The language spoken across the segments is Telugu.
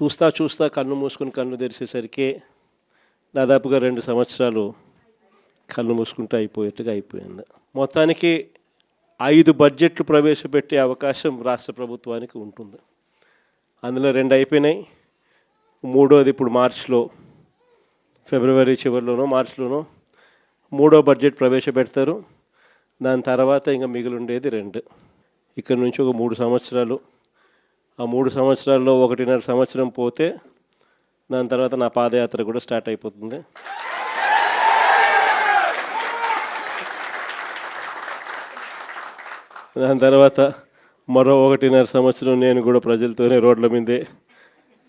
చూస్తా కన్ను మూసుకుని కన్ను తెరిచేసరికి దాదాపుగా 2 సంవత్సరాలు కళ్ళు మూసుకుంటూ అయిపోయింది. మొత్తానికి 5 బడ్జెట్లు ప్రవేశపెట్టే అవకాశం రాష్ట్ర ప్రభుత్వానికి ఉంటుంది. అందులో 2 అయిపోయినాయి. 3వది ఇప్పుడు ఫిబ్రవరి చివరిలోనో మార్చిలోనో 3వ బడ్జెట్ ప్రవేశపెడతారు. దాని తర్వాత ఇంకా మిగిలి ఉండేది 2. ఇక్కడ నుంచి ఒక 3 సంవత్సరాలు. ఆ 3 సంవత్సరాల్లో 1.5 సంవత్సరం పోతే దాని తర్వాత నా పాదయాత్ర కూడా స్టార్ట్ అయిపోతుంది. దాని తర్వాత మరో 1.5 సంవత్సరం నేను కూడా ప్రజలతోనే రోడ్ల మీదే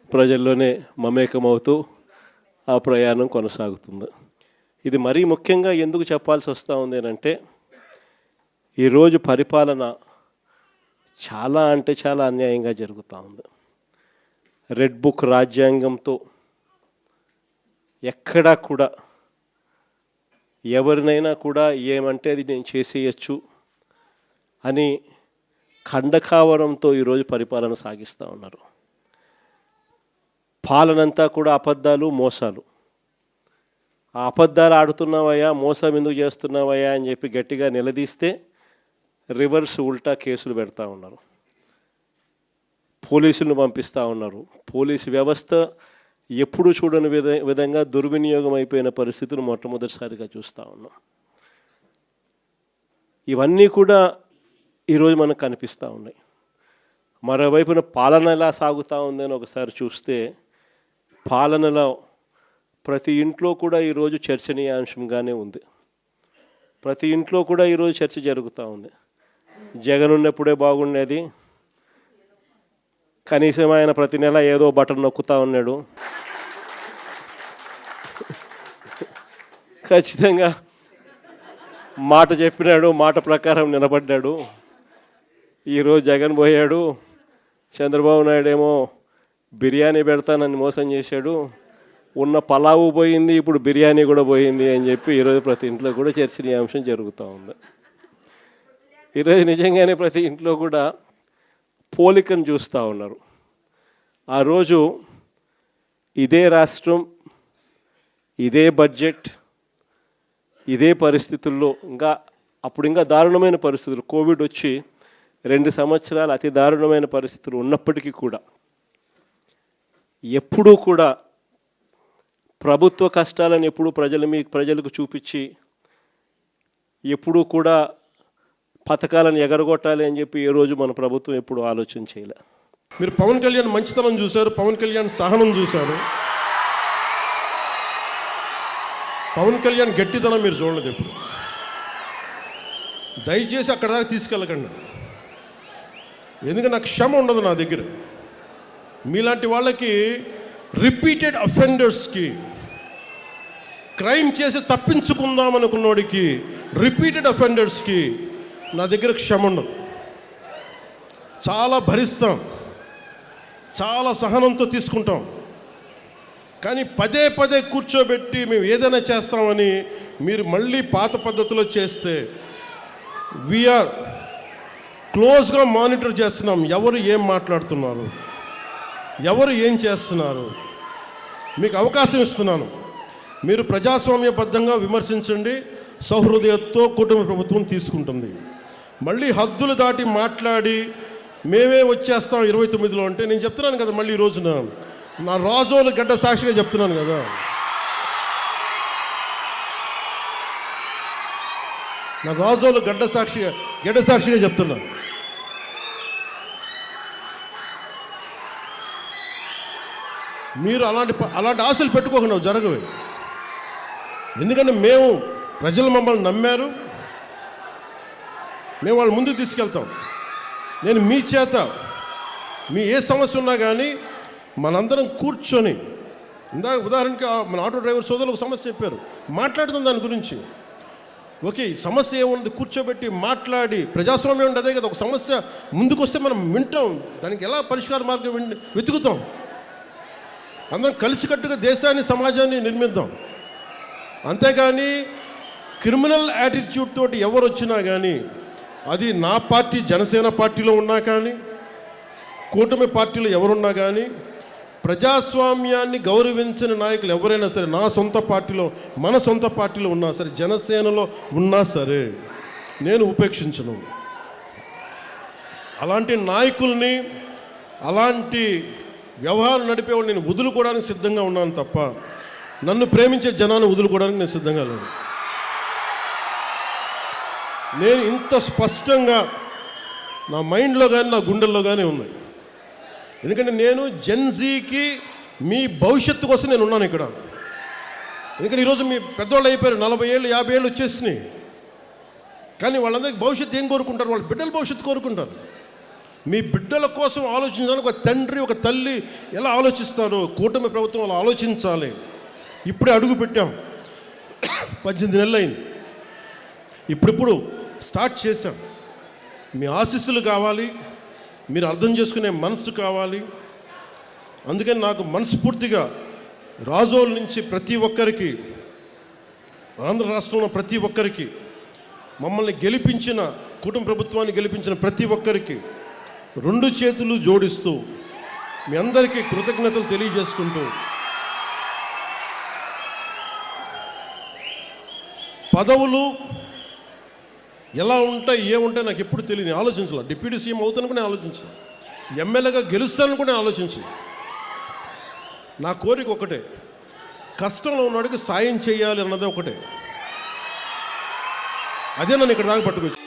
ప్రజల్లోనే మమేకమవుతూ ఆ ప్రయాణం కొనసాగుతుంది. ఇది మరీ ముఖ్యంగా ఎందుకు చెప్పాల్సి వస్తూ ఉంది అంటే ఈరోజు పరిపాలన చాలా అంటే చాలా అన్యాయంగా జరుగుతూ ఉంది. రెడ్ బుక్ రాజ్యాంగంతో ఎక్కడా కూడా ఎవరినైనా కూడా ఏమంటే అది నేను చేసేయచ్చు అని ఖండకావరంతో ఈరోజు పరిపాలన సాగిస్తూ ఉన్నారు. పాలనంతా కూడా అబద్ధాలు, మోసాలు. ఆ అబద్ధాలు ఆడుతున్నావయ్యా, మోసం ఎందుకు చేస్తున్నావయ్యా అని చెప్పి గట్టిగా నిలదీస్తే రివర్స్ ఉల్టా కేసులు పెడతా ఉన్నారు. పోలీసులను పంపిస్తూ ఉన్నారు. పోలీసు వ్యవస్థ ఎప్పుడూ చూడని విధంగా దుర్వినియోగం అయిపోయిన పరిస్థితులు మొట్టమొదటిసారిగా చూస్తూ ఉన్నాం. ఇవన్నీ కూడా ఈరోజు మనకు కనిపిస్తూ ఉన్నాయి. మరోవైపున పాలన ఎలా సాగుతూ ఉందని ఒకసారి చూస్తే పాలనలో ప్రతి ఇంట్లో కూడా ఈరోజు చర్చనీయాంశంగానే ఉంది. ప్రతి ఇంట్లో కూడా ఈరోజు చర్చ జరుగుతూ ఉంది. జగన్ ఉన్నప్పుడే బాగుండేది, కనీసం ఆయన ప్రతి నెల ఏదో బటన్ నొక్కుతూ ఉన్నాడు, ఖచ్చితంగా మాట చెప్పినాడు, మాట ప్రకారం నిలబడ్డాడు. ఈరోజు జగన్ పోయాడు, చంద్రబాబు నాయుడు ఏమో బిర్యానీ పెడతానని మోసం చేశాడు, ఉన్న పలావు పోయింది, ఇప్పుడు బిర్యానీ కూడా పోయింది అని చెప్పి ఈరోజు ప్రతి ఇంట్లో కూడా చర్చనీయాంశం జరుగుతూ ఉంది. ఈరోజు నిజంగానే ప్రతి ఇంట్లో కూడా పోలికను చూస్తూ ఉన్నారు. ఆ రోజు ఇదే రాష్ట్రం, ఇదే బడ్జెట్, ఇదే పరిస్థితుల్లో అప్పుడు ఇంకా దారుణమైన పరిస్థితులు, కోవిడ్ వచ్చి 2 సంవత్సరాలు అతి దారుణమైన పరిస్థితులు ఉన్నప్పటికీ కూడా ఎప్పుడూ కూడా ప్రభుత్వ కష్టాలను ఎప్పుడూ ప్రజలకు చూపించి ఎప్పుడూ కూడా పథకాలను ఎగరగొట్టాలి అని చెప్పి ఏ రోజు మన ప్రభుత్వం ఎప్పుడు ఆలోచన చేయలే. మీరు పవన్ కళ్యాణ్ మంచితనం చూశారు, పవన్ కళ్యాణ్ సహనం చూశారు, పవన్ కళ్యాణ్ గట్టితనం మీరు చూడలేదు ఎప్పుడు. దయచేసి అక్కడ దాకా తీసుకెళ్ళకండి, ఎందుకంటే నాకు క్షమ ఉండదు నా దగ్గర. మీలాంటి వాళ్ళకి, రిపీటెడ్ అఫెండర్స్కి, క్రైమ్ చేసి తప్పించుకుందాం అనుకున్నోడికి, రిపీటెడ్ అఫెండర్స్కి నా దగ్గర క్షమ ఉండదు. చాలా భరిస్తాం, చాలా సహనంతో తీసుకుంటాం. కానీ పదే పదే కూర్చోబెట్టి మేము ఏదైనా చేస్తామని మీరు మళ్ళీ పాత పద్ధతిలో చేస్తే వీఆర్ క్లోజ్గా మానిటర్ చేస్తున్నాం. ఎవరు ఏం మాట్లాడుతున్నారు, ఎవరు ఏం చేస్తున్నారు, మీకు అవకాశం ఇస్తున్నాను. మీరు ప్రజాస్వామ్యబద్ధంగా విమర్శించండి, సౌహృదయంతో కూటమి ప్రభుత్వం తీసుకుంటుంది. మళ్ళీ హద్దులు దాటి మాట్లాడి మేమే వచ్చేస్తాం 29లో అంటే నేను చెప్తున్నాను కదా, మళ్ళీ ఈ రోజున నా రాజోలు గడ్డ సాక్షిగా చెప్తున్నాను కదా. నా రాజోలు గడ్డ సాక్షిగా చెప్తున్నాను. మీరు అలాంటి ఆశలు పెట్టుకోకుండా జరగవు. ఎందుకంటే ప్రజలు మమ్మల్ని నమ్మారు, మేము వాళ్ళ ముందుకు తీసుకెళ్తాం. నేను మీ చేత మీ ఏ సమస్య ఉన్నా కానీ మనందరం కూర్చొని, ఉదాహరణకి మన ఆటో డ్రైవర్ సోదరులు ఒక సమస్య చెప్పారు, మాట్లాడుతాం దాని గురించి. ఓకే, సమస్య ఏమున్నది కూర్చోబెట్టి మాట్లాడి, ప్రజాస్వామ్యం అంటే అదే కదా. ఒక సమస్య ముందుకు వస్తే మనం వింటాం, దానికి ఎలా పరిష్కార మార్గం వెతుకుతాం. అందరం కలిసికట్టుగా దేశాన్ని, సమాజాన్ని నిర్మిద్దాం. అంతేగాని క్రిమినల్ యాటిట్యూడ్ తోటి ఎవరు వచ్చినా కానీ, అది నా పార్టీ జనసేన పార్టీలో ఉన్నా కానీ, కూటమి పార్టీలో ఎవరున్నా కానీ, ప్రజాస్వామ్యాన్ని గౌరవించని నాయకులు ఎవరైనా సరే, నా సొంత పార్టీలో, మన సొంత పార్టీలో ఉన్నా సరే, జనసేనలో ఉన్నా సరే, నేను ఉపేక్షించను. అలాంటి నాయకుల్ని, అలాంటి వ్యవహారం నడిపేవాళ్ళు నేను వదులుకోవడానికి సిద్ధంగా ఉన్నాను తప్ప నన్ను ప్రేమించే జనాన్ని వదులుకోవడానికి నేను సిద్ధంగా లేను. నేను ఇంత స్పష్టంగా నా మైండ్లో కానీ నా గుండెల్లో కానీ ఉన్నాయి. ఎందుకంటే నేను జెన్జీకి మీ భవిష్యత్తు కోసం నేను ఉన్నాను ఇక్కడ. ఎందుకంటే ఈరోజు మీ పెద్దవాళ్ళు అయిపోయారు, 40 ఏళ్ళు 50 ఏళ్ళు వచ్చేసినాయి. కానీ వాళ్ళందరికీ భవిష్యత్తు ఏం కోరుకుంటారు? వాళ్ళ బిడ్డల భవిష్యత్తు కోరుకుంటారు. మీ బిడ్డల కోసం ఆలోచించడానికి ఒక తండ్రి, ఒక తల్లి ఎలా ఆలోచిస్తారో కూటమి ప్రభుత్వం అలా ఆలోచించాలి. ఇప్పుడే అడుగు పెట్టాం, 18 నెలలు అయింది. ఇప్పుడు స్టార్ట్ చేశాం. మీ ఆశీస్సులు కావాలి, మీరు అర్థం చేసుకునే మనసు కావాలి. అందుకని నాకు మనస్ఫూర్తిగా రాజోల నుంచి ప్రతి ఒక్కరికి, ఆంధ్ర రాష్ట్రంలో ప్రతి ఒక్కరికి, మమ్మల్ని గెలిపించిన కుటుంబ ప్రభుత్వాన్ని గెలిపించిన ప్రతి ఒక్కరికి 2 చేతులు జోడిస్తూ మీ అందరికీ కృతజ్ఞతలు తెలియజేసుకుంటూ, పదవులు ఎలా ఉంటాయి ఏముంటాయి నాకు ఎప్పుడు తెలియదు, ఆలోచించాలి. డిప్యూటీ సీఎం అవుతాను కూడా ఆలోచించాను, ఎమ్మెల్యేగా గెలుస్తాను కూడా ఆలోచించాను. నా కోరిక ఒకటే, కష్టంలో ఉన్నవాడికి సాయం చేయాలి అన్నదే ఒకటే. అదే నన్ను ఇక్కడ దాకా పట్టుకొచ్చి